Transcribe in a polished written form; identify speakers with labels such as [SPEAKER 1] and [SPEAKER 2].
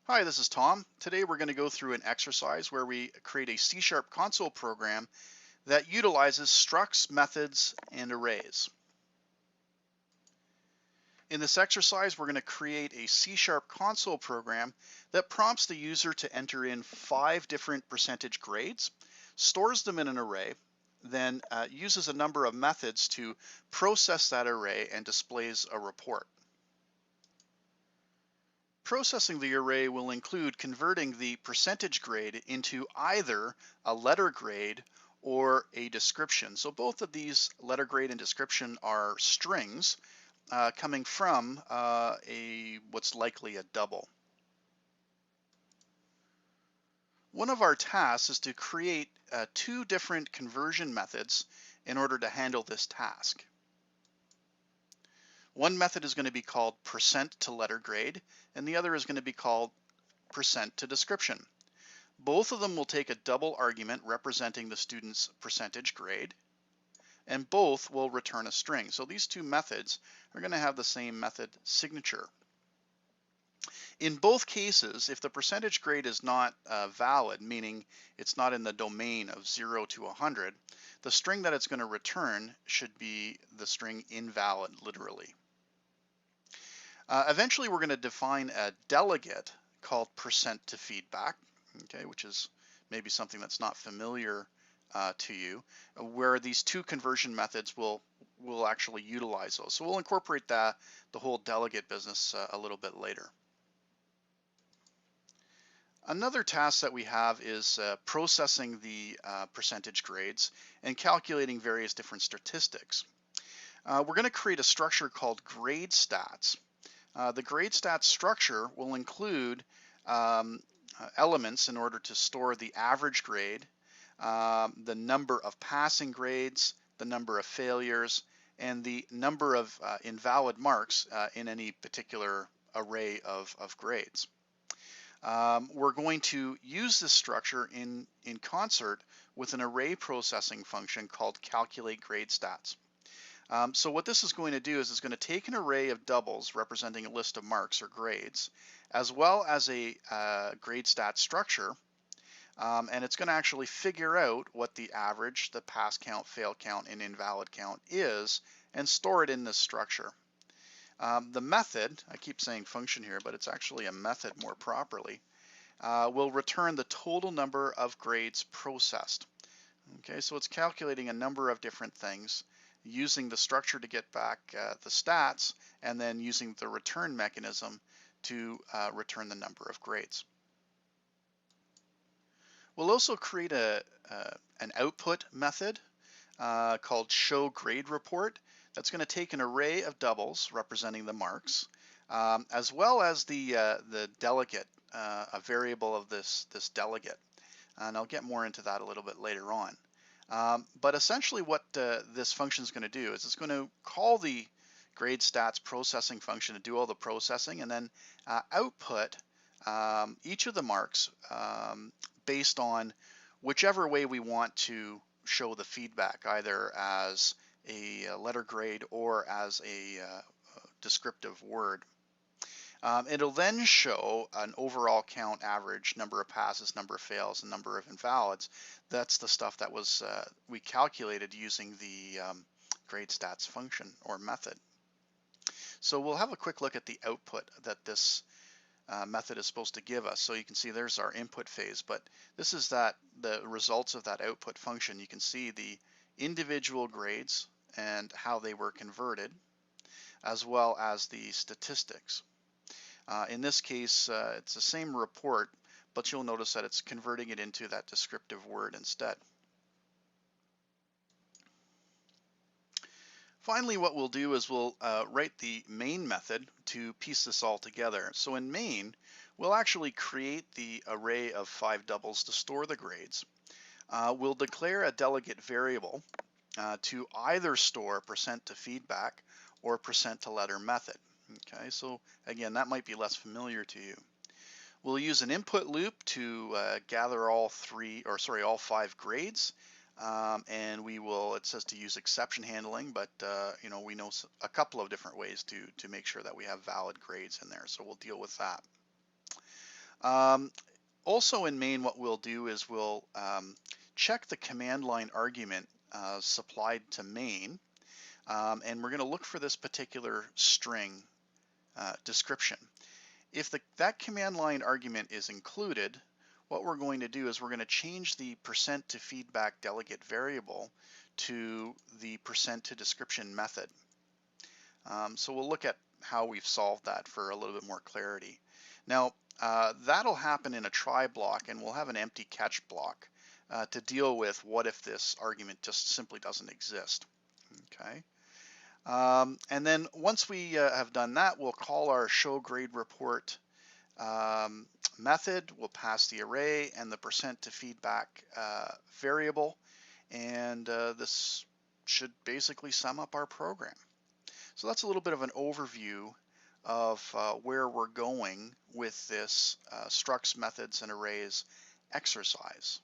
[SPEAKER 1] Hi, this is Tom. Today we're going to go through an exercise where we create a C# console program that utilizes structs, methods, and arrays. In this exercise, we're going to create a C# console program that prompts the user to enter in 5 different percentage grades, stores them in an array, then uses a number of methods to process that array and displays a report. Processing the array will include converting the percentage grade into either a letter grade or a description. So both of these, letter grade and description, are strings coming from what's likely a double. One of our tasks is to create 2 different conversion methods in order to handle this task. One method is going to be called percent to letter grade, and the other is going to be called percent to description. Both of them will take a double argument representing the student's percentage grade, and both will return a string. So these 2 methods are going to have the same method signature. In both cases, if the percentage grade is not valid, meaning it's not in the domain of 0 to 100, the string that it's going to return should be the string invalid, literally. Eventually, we're going to define a delegate called percent to feedback, okay, which is maybe something that's not familiar to you, where these 2 conversion methods will actually utilize those. So we'll incorporate the whole delegate business a little bit later. Another task that we have is processing the percentage grades and calculating various different statistics. We're going to create a structure called grade stats. The grade stats structure will include elements in order to store the average grade, the number of passing grades, the number of failures, and the number of invalid marks in any particular array of grades. We're going to use this structure in concert with an array processing function called calculate grade stats. So what this is going to do is it's going to take an array of doubles representing a list of marks or grades, as well as a grade stat structure, and it's going to actually figure out what the average, the pass count, fail count, and invalid count is, and store it in this structure. The method, I keep saying function here, but it's actually a method more properly, will return the total number of grades processed. Okay, so it's calculating a number of different things, using the structure to get back the stats, and then using the return mechanism to return the number of grades. We'll also create an output method called show grade report that's going to take an array of doubles representing the marks, as well as the delegate, a variable of this delegate. And I'll get more into that a little bit later on. But essentially what this function is going to do is it's going to call the grade stats processing function to do all the processing, and then output each of the marks based on whichever way we want to show the feedback, either as a letter grade or as a descriptive word. It'll then show an overall count, average, number of passes, number of fails, and number of invalids. That's the stuff that was we calculated using the grade stats function or method. So we'll have a quick look at the output that this method is supposed to give us. So you can see there's our input phase, but this is the results of that output function. You can see the individual grades and how they were converted, as well as the statistics. In this case, it's the same report, but you'll notice that it's converting it into that descriptive word instead. Finally, what we'll do is we'll write the main method to piece this all together. So in main, we'll actually create the array of 5 doubles to store the grades. We'll declare a delegate variable to either store percent to feedback or percent to letter method. Okay, so again, that might be less familiar to you. We'll use an input loop to gather all 5 grades. And we will, it says to use exception handling, but you know, we know a couple of different ways to make sure that we have valid grades in there, so we'll deal with that. Um, Also in main, what we'll do is we'll check the command line argument supplied to main, and we're going to look for this particular string description. If that command line argument is included, what we're going to do is we're going to change the percent to feedback delegate variable to the percent to description method. So we'll look at how we've solved that for a little bit more clarity. Now, that'll happen in a try block, and we'll have an empty catch block to deal with what if this argument just simply doesn't exist. Okay. And then once we have done that, we'll call our show grade report method. We'll pass the array and the percent to feedback variable, and this should basically sum up our program. So that's a little bit of an overview of where we're going with this structs, methods, and arrays exercise.